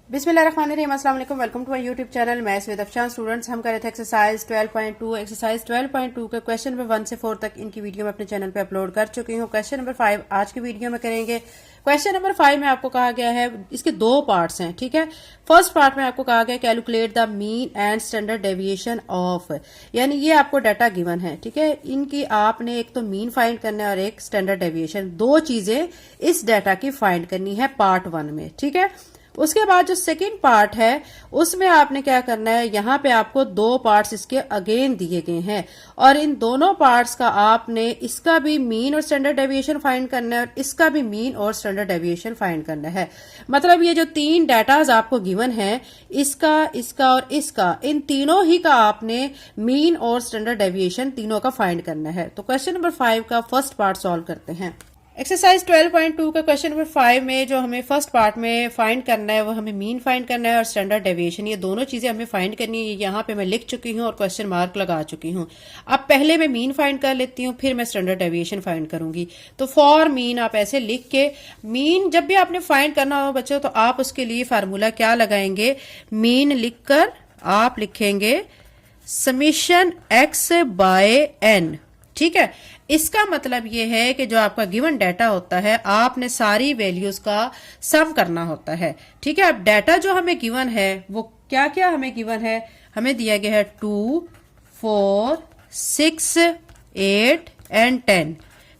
बिस्मिल्लाहिर्रहमानिर्रहीम, अस्सलाम वालेकुम। Welcome to my YouTube channel maths with Afshan. Students, हम कर रहे थे एक्सरसाइज 12.2। एक्सरसाइज 12.2 के क्वेश्चन नंबर 1 से 4 तक इनकी वीडियो मैं अपने चैनल पे अपलोड कर चुकी हूँ। क्वेश्चन नंबर 5 आज की वीडियो में करेंगे। क्वेश्चन नंबर 5 में आपको कहा गया है, इसके दो पार्ट्स हैं, ठीक है। फर्स्ट पार्ट में आपको कहा गया calculate the mean and standard deviation of, यानी ये आपको डाटा गिवन है, ठीक है। इनकी आपने एक तो मीन फाइंड करना है और एक स्टैंडर्ड डेविएशन, दो चीजें इस डाटा की फाइंड करनी है पार्ट 1 में, ठीक है। उसके बाद जो सेकंड पार्ट है उसमें आपने क्या करना है, यहाँ पे आपको दो पार्ट्स इसके अगेन दिए गए हैं और इन दोनों पार्ट्स का आपने इसका भी मीन और स्टैंडर्ड डेविएशन फाइंड करना है और इसका भी मीन और स्टैंडर्ड डेविएशन फाइंड करना है। मतलब ये जो तीन डाटाज आपको गिवन है, इसका, इसका और इसका, इन तीनों ही का आपने मीन और स्टैंडर्ड डेविएशन तीनों का फाइंड करना है। तो क्वेश्चन नंबर 5 का फर्स्ट पार्ट सॉल्व करते हैं। एक्सरसाइज 12.2 का क्वेश्चन नंबर 5 में जो हमें फर्स्ट पार्ट में फाइंड करना है वो हमें मीन फाइंड करना है और स्टैंडर्ड डेविएशन, ये दोनों चीजें हमें फाइंड करनी है। यहाँ पे मैं लिख चुकी हूँ और क्वेश्चन मार्क लगा चुकी हूँ। अब पहले मैं मीन फाइंड कर लेती हूँ, फिर मैं स्टैंडर्ड डेविएशन फाइंड करूंगी। तो फॉर मीन आप ऐसे लिख के, मीन जब भी आपने फाइंड करना हो बच्चों तो आप उसके लिए फार्मूला क्या लगाएंगे, मीन लिखकर आप लिखेंगे समीशन एक्स बाय एन, ठीक है। इसका मतलब ये है कि जो आपका गिवन डाटा होता है आपने सारी वैल्यूज का सम करना होता है, ठीक है। अब डाटा जो हमें गिवन है वो क्या क्या हमें गिवन है, हमें दिया गया है 2, 4, 6, 8 एंड 10,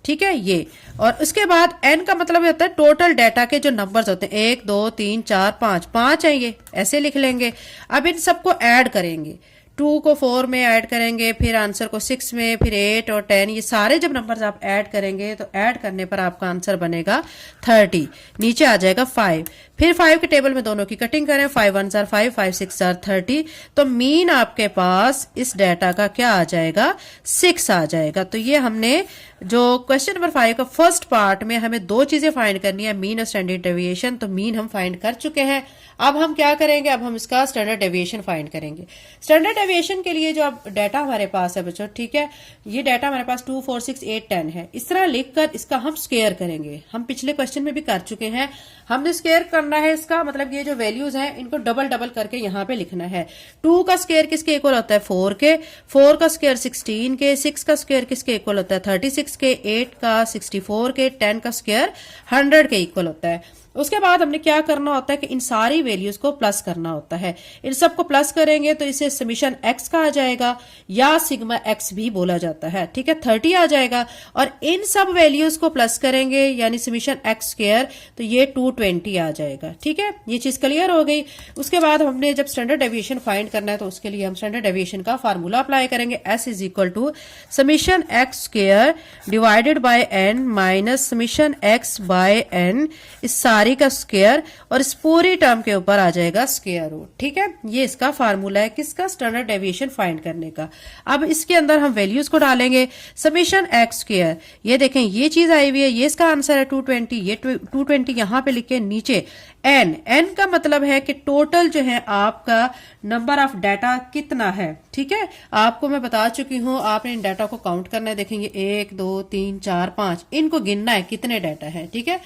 ठीक है ये। और उसके बाद n का मतलब होता है टोटल डाटा के जो नंबर्स होते हैं, 1 2 3 4 5, 5 है ये, ऐसे लिख लेंगे। अब इन सबको ऐड करेंगे, 2 को 4 में ऐड करेंगे, फिर आंसर को 6 में, फिर 8 और 10, ये सारे जब नंबर्स आप ऐड करेंगे तो ऐड करने पर आपका आंसर बनेगा 30। नीचे आ जाएगा 5, फिर 5 के टेबल में दोनों की कटिंग करें, 5 1 जार 5, 5 6 जार 30। तो मीन आपके पास इस डाटा का क्या आ जाएगा, 6 आ जाएगा। तो ये हमने जो क्वेश्चन नंबर 5 का फर्स्ट पार्ट में हमें दो चीजें फाइंड करनी है, मीन और स्टैंडर्ड डेविएशन। तो मीन हम फाइंड कर चुके हैं। अब हम क्या करेंगे, अब हम इसका स्टैंडर्ड डेविएशन फाइंड करेंगे। स्टैंडर्ड डेविएशन के लिए जो अब डाटा हमारे पास है बच्चों, ठीक है, ये डाटा हमारे पास 2 4 6 8 10 है। इस तरह लिखकर इसका हम स्क्वायर करेंगे। हम पिछले क्वेश्चन में भी कर चुके हैं, हमने स्क्वायर करना है इसका, मतलब ये जो वैल्यूज हैं इनको डबल डबल करके यहाँ पे लिखना है। 2 का स्क्वायर किसके इक्वल होता है, 4 के, 4 का स्क्वायर 16 के, 6 का स्क्वायर किसके इक्वल होता है, 36 के, 8 का 64 के, 10 का स्क्वायर 100 के इक्वल होता है। उसके बाद हमने क्या करना होता है कि इन सारी वैल्यूज को प्लस करना होता है। इन सबको प्लस करेंगे तो इसे समीशन एक्स का आ जाएगा या सिग्मा एक्स भी बोला जाता है, ठीक है। 30 आ जाएगा और इन सब वैल्यूज को प्लस करेंगे यानी समीशन एक्स स्क्वायर, तो ये 220 आ जाएगा, ठीक है। ये चीज क्लियर हो गई। उसके बाद हमने जब स्टैंडर्ड डेविएशन फाइंड करना है तो उसके लिए हम स्टैंडर्ड डेविएशन का फार्मूला अप्लाई करेंगे, S is equal to summation X square divided by N minus summation X by N, इस सारी का स्क्वायर और इस पूरी टर्म के ऊपर आ जाएगा स्क्वायर रूट, ठीक है। ये इसका फार्मूला है किसका, स्टैंडर्ड डेविएशन फाइंड करने का। अब इसके अंदर हम वैल्यूज को डालेंगे, समीशन एक्स स्क्वायर, ये देखें ये चीज आई हुई है, ये इसका आंसर है 220, ये 220 यहां पे लिखे, नीचे एन, एन का मतलब है कि टोटल जो है आपका नंबर ऑफ डाटा कितना है, ठीक है। आपको मैं बता चुकी हूं, आपने इन डाटा को काउंट करना है, देखेंगे 1 2 3 4 5, इनको गिनना है कितने डाटा है, ठीक है।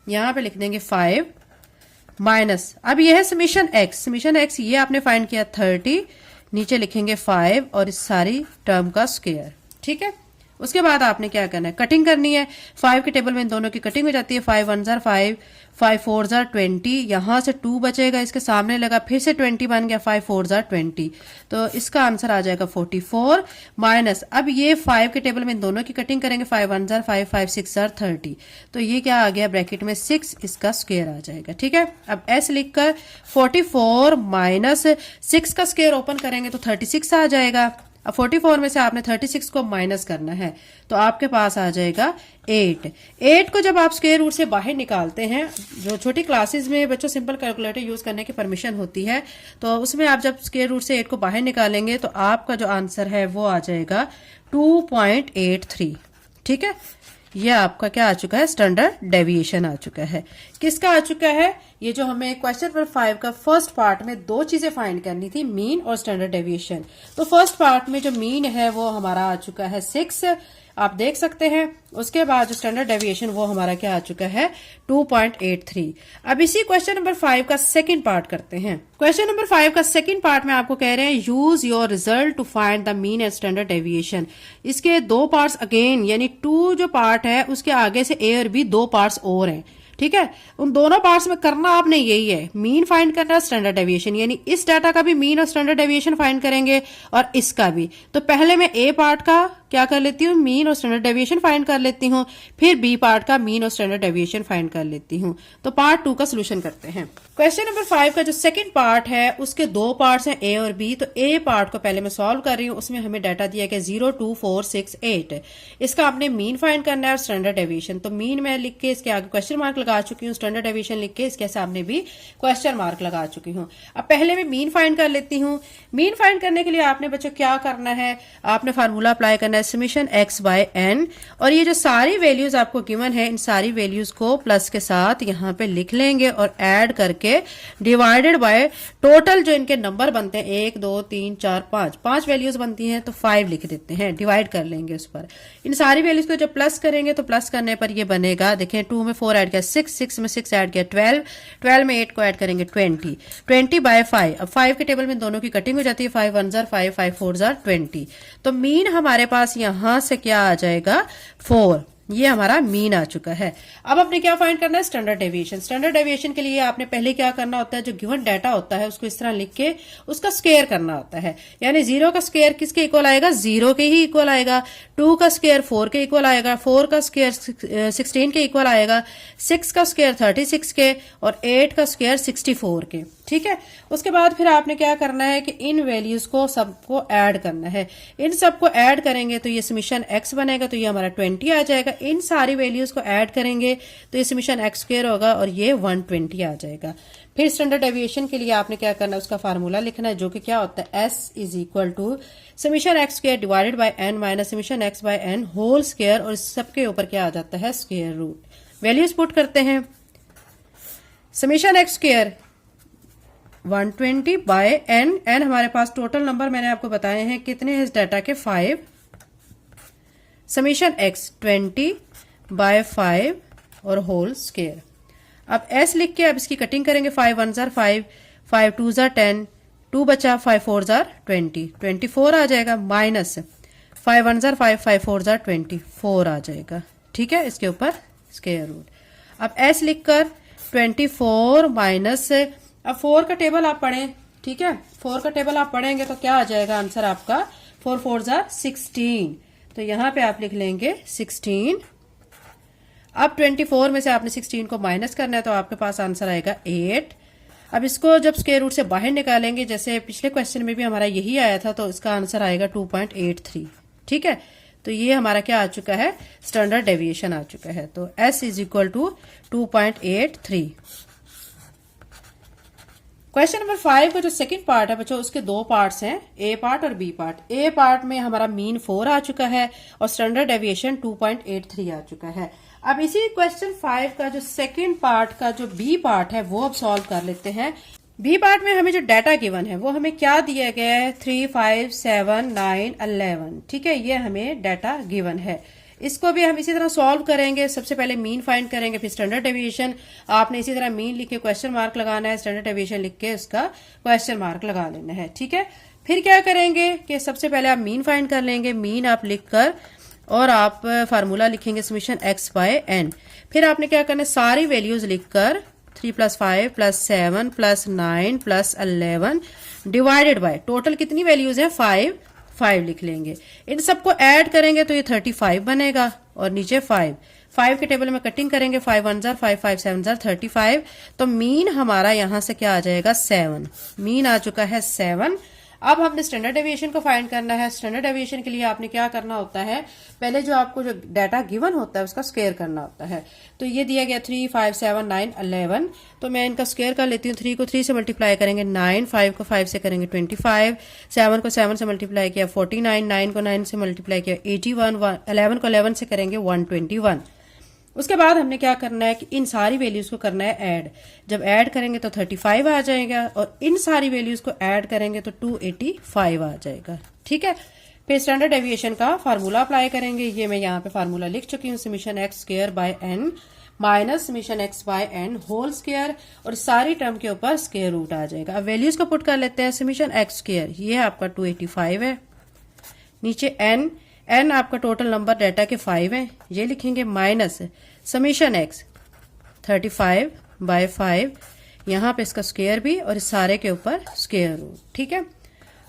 यहां पे लिख देंगे 5 माइनस, अब यह है समीशन एक्स, समीशन एक्स ये आपने फाइंड किया 30, नीचे लिखेंगे 5 और इस सारी टर्म का स्क्वायर, ठीक है। उसके बाद आपने क्या करना है, कटिंग करनी है। 5 के टेबल में इन दोनों की कटिंग हो जाती है, 5 1 जार 5, 5 4 जार 20, यहां से 2 बचेगा, इसके सामने लगा, फिर से 20 बन गया, 5 4 जार 20, तो इसका आंसर आ जाएगा 44 माइनस, अब ये 5 के टेबल में इन दोनों की कटिंग करेंगे, 5 1 जार 5, 5 6 जार 30, तो ये क्या आ गया ब्रैकेट में 6, इसका स्क्वायर आ जाएगा, ठीक है। अब एस लिखकर 44 माइनस 6 का स्क्वायर ओपन करेंगे तो 36 आ जाएगा। अब 44 में से आपने 36 को माइनस करना है तो आपके पास आ जाएगा 8। 8 को जब आप स्क्वायर रूट से बाहर निकालते हैं, जो छोटी क्लासेस में बच्चों सिंपल कैलकुलेटर यूज करने की परमिशन होती है, तो उसमें आप जब स्क्वायर रूट से 8 को बाहर निकालेंगे तो आपका जो आंसर है वो आ जाएगा 2.83, ठीक है। ये आपका क्या आ चुका है, स्टैंडर्ड डेविएशन आ चुका है। किसका आ चुका है, ये जो हमें क्वेश्चन नंबर 5 का फर्स्ट पार्ट में दो चीजें फाइंड करनी थी, मीन और स्टैंडर्ड डेविएशन। तो फर्स्ट पार्ट में जो मीन है वो हमारा आ चुका है 6 आप देख सकते हैं। उसके बाद जो स्टैंडर्ड डेविएशन वो हमारा क्या आ चुका है 2.83। अब इसी क्वेश्चन नंबर 5 का सेकंड पार्ट करते हैं। क्वेश्चन नंबर 5 का सेकंड पार्ट में आपको कह रहे हैं use your result to find the mean and standard deviation. इसके दो पार्ट्स अगेन, यानी 2 जो पार्ट है उसके आगे से ए और बी 2 पार्ट्स और हैं, ठीक है। उन दोनों पार्ट्स में करना आपने यही है, मीन फाइंड करना, स्टैंडर्ड डेविएशन, यानी इस डाटा का भी मीन और स्टैंडर्ड डेविएशन फाइंड करेंगे और इसका भी। तो पहले मैं ए पार्ट का क्या कर लेती हूँ, मीन और स्टैंडर्ड डेविएशन फाइंड कर लेती हूँ, फिर बी पार्ट का मीन और स्टैंडर्ड डेविएशन फाइंड कर लेती हूँ। तो पार्ट 2 का सोल्यूशन करते हैं। क्वेश्चन नंबर 5 का जो सेकंड पार्ट है उसके 2 पार्ट्स हैं ए और बी। तो ए पार्ट को पहले मैं सॉल्व कर रही हूँ, उसमें हमें डाटा दिया गया 0, 2, 4, 6, 8। इसका आपने मीन फाइंड करना है और स्टैंडर्ड डेविएशन। तो मीन मैं लिख के इसके आगे क्वेश्चन मार्क लगा चुकी हूँ, स्टैंडर्ड डेविएशन लिख के इसके सामने भी क्वेश्चन मार्क लगा चुकी हूँ। अब पहले मैं मीन फाइंड कर लेती हूँ। मीन फाइंड करने के लिए आपने बच्चों क्या करना है, आपने फार्मूला अप्लाई करना है समेशन x बाय n, और ये जो सारी वैल्यूज आपको गिवन है इन सारी वैल्यूज को प्लस के साथ यहाँ पे लिख लेंगे और ऐड करके डिवाइडेड बाय टोटल जो इनके नंबर बनते हैं 1, 2, 3, 4, 5 वैल्यूज बनती हैं तो 5 लिख देते हैं, डिवाइड कर लेंगे उस पर। इन सारी वैल्यूज को जब प्लस करेंगे तो प्लस करने पर ये बनेगा, देखें 2 में 4 ऐड किया 6, 6 में 6 ऐड किया 12, 12 में 8 को ऐड करेंगे 20, 20 बाय 5। अब 5 के टेबल में दोनों की कटिंग हो जाती है, 5 1 जार 5, 5 4 जार 20। तो मीन हमारे पास यहां से क्या आ जाएगा 4, ये हमारा मीन आ चुका है। अब आपने क्या फाइंड करना है, स्टैंडर्ड डेविएशन। स्टैंडर्ड डेविएशन के लिए आपने पहले क्या करना होता है, जो गिवन डाटा होता है उसको इस तरह लिख के उसका स्क्वायर करना होता है। यानी 0 का स्क्वायर किसके इक्वल आएगा, 0 के ही इक्वल आएगा। 2 का स्क्वायर 4 के इक्वल आएगा, 4 का स्क्वायर 16 के इक्वल आएगा, 6 का स्क्वायर 36 के और 8 का स्क्वायर 64 के, ठीक है। उसके बाद फिर आपने क्या करना है कि इन वैल्यूज को सबको ऐड करना है। इन सबको ऐड करेंगे तो ये समीशन x बनेगा, तो ये हमारा 20 आ जाएगा। इन सारी वैल्यूज को ऐड करेंगे तो ये समीशन x स्क्वायर होगा और ये 120 आ जाएगा। फिर स्टैंडर्ड डेविएशन के लिए आपने क्या करना है, उसका फार्मूला लिखना है, जो कि क्या होता है s is equal to summation x square divided by n minus summation x by n whole square, और इस सबके ऊपर क्या आ जाता है स्क्वायर रूट। वैल्यूज पुट करते हैं, summation x square 120 by n, n हमारे पास टोटल नंबर मैंने आपको बताए हैं कितने हैं इस डाटा के 5, समीशन x 20 बाय 5 और होल स्क्वायर। अब s लिख के अब इसकी कटिंग करेंगे, 5 1 जार 5, 5 2 जार 10, 2 बचा 5 4 जार 20, 24 आ जाएगा, माइनस 5 1 जार 5, 5 4 जार 24 आ जाएगा, ठीक है। इसके ऊपर स्क्वायर रूट। अब s लिखकर 24 माइनस, अब 4 का टेबल आप पढ़ें, ठीक है। 4 का टेबल आप पढ़ेंगे तो क्या आ जाएगा आंसर आपका 4 4 जार 16, तो यहां पे आप लिख लेंगे 16। अब 24 में से आपने 16 को माइनस करना है तो आपके पास आंसर आएगा 8। अब इसको जब स्क्वायर रूट से बाहर निकालेंगे, जैसे पिछले क्वेश्चन में भी हमारा यही आया था, तो इसका आंसर आएगा 2.83, ठीक है। तो ये हमारा क्या आ चुका है, स्टैंडर्ड डेविएशन आ चुका है। तो s is equal to 2.83। Question number 5 का जो सेकंड पार्ट है बच्चों, उसके 2 पार्ट्स हैं, ए पार्ट और बी पार्ट। ए पार्ट में हमारा मीन 4 आ चुका है और स्टैंडर्ड डेविएशन 2.83 आ चुका है। अब इसी क्वेश्चन 5 का जो सेकंड पार्ट का जो बी पार्ट है वो अब सॉल्व कर लेते हैं। बी पार्ट में हमें जो डाटा गिवन है वो हमें क्या दिया गया है, 3 5 7 9 11, ठीक है। ये हमें डाटा गिवन है, इसको भी हम इसी तरह सॉल्व करेंगे। सबसे पहले मीन फाइंड करेंगे, फिर स्टैंडर्ड डेविएशन। आपने इसी तरह मीन लिख के क्वेश्चन मार्क लगाना है, स्टैंडर्ड डेविएशन लिख के उसका क्वेश्चन मार्क लगा लेना है, ठीक है। फिर क्या करेंगे कि सबसे पहले आप मीन फाइंड कर लेंगे, मीन आप लिखकर और आप फार्मूला लिखेंगे समीशन x बाय n। फिर आपने क्या करना है, सारी वैल्यूज लिखकर 3 + 5 + 7 + 9 + 11 डिवाइडेड बाय टोटल कितनी वैल्यूज है 5 लिख लेंगे। इन सबको ऐड करेंगे तो ये 35 बनेगा और नीचे 5 के टेबल में कटिंग करेंगे, 5 1 जार 5, 5 7 जार 35। तो मीन हमारा यहां से क्या आ जाएगा 7, मीन आ चुका है 7। अब हमने स्टैंडर्ड डेविएशन को फाइंड करना है। स्टैंडर्ड डेविएशन के लिए आपने क्या करना होता है, पहले जो आपको जो डाटा गिवन होता है उसका स्क्वायर करना होता है। तो ये दिया गया 3 5 7 9 11, तो मैं इनका स्क्वायर कर लेती हूँ। 3 को 3 से मल्टीप्लाई करेंगे 9, 5 को 5 से करेंगे 25, 7 को 7 से मल्टीप्लाई किया 49, 9 को 9 से मल्टीप्लाई किया 81, 11 को 11 से करेंगे 121। उसके बाद हमने क्या करना है कि इन सारी वैल्यूज को करना है ऐड। जब ऐड करेंगे तो 35 आ जाएगा और इन सारी वैल्यूज को ऐड करेंगे तो 285 आ जाएगा, ठीक है। फिर स्टैंडर्ड डेविएशन का फार्मूला अप्लाई करेंगे। ये मैं यहाँ पे फार्मूला लिख चुकी हूँ, summation X square by N minus summation X by N whole square, और सारी टर्म के ऊपर स्क्वायर रूट आ जाएगा। अब वैल्यूज को पुट कर लेते हैं। समीशन एक्स स्क्वायर ये आपका 285 है, नीचे एन, एन आपका टोटल नंबर डाटा के 5 है, ये लिखेंगे, माइनस समीशन एक्स 35 बाय 5, यहाँ पे इसका स्क्वायर भी और इस सारे के ऊपर स्क्वायर रूट। ठीक है,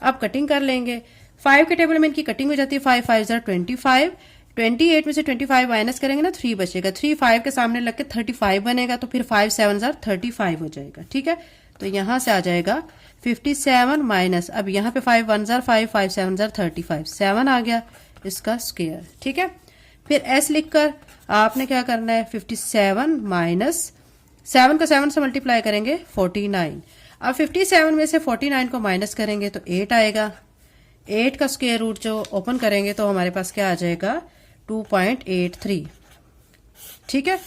अब कटिंग कर लेंगे। 5 के टेबल में इनकी कटिंग हो जाती है। 5 5 25, 28 में से 25 माइनस करेंगे ना 3 बचेगा, 3 5 के सामने लग के 35 बनेगा, तो फिर 5 7 35 हो जाएगा। ठीक है, तो यहां से आ जाएगा 57 माइनस, अब यहाँ पे 5 1 5 5 7 35, 7 आ गया इसका स्क्वायर। ठीक है, फिर एस लिखकर आपने क्या करना है, 57 माइनस 7 को 7 से मल्टीप्लाई करेंगे 49। अब 57 में से 49 को माइनस करेंगे तो 8 आएगा। 8 का स्क्वायर रूट जो ओपन करेंगे तो हमारे पास क्या आ जाएगा, 2.83। ठीक है,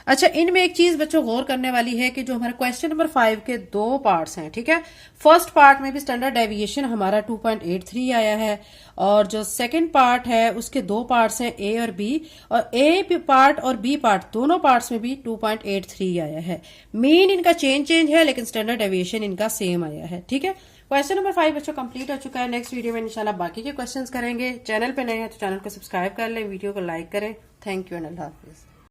अच्छा इनमें एक चीज बच्चों गौर करने वाली है कि जो हमारे क्वेश्चन नंबर 5 के 2 पार्ट्स हैं। ठीक है, फर्स्ट पार्ट में भी स्टैंडर्ड डेविएशन हमारा 2.83 आया है, और जो सेकंड पार्ट है उसके 2 पार्ट्स हैं, ए और बी, और ए पार्ट और बी पार्ट दोनों पार्ट्स में भी 2.83 आया है। मीन इनका चेंज है, लेकिन स्टैंडर्ड डेविएशन इनका सेम आया है। ठीक है, क्वेश्चन नंबर 5 बच्चों कंप्लीट हो चुका है। नेक्स्ट वीडियो में इंशाल्लाह बाकी के क्वेश्चंस करेंगे। चैनल पे नए हैं तो चैनल को सब्सक्राइब कर लें, वीडियो को लाइक करें। Thank you and Allah Hafiz.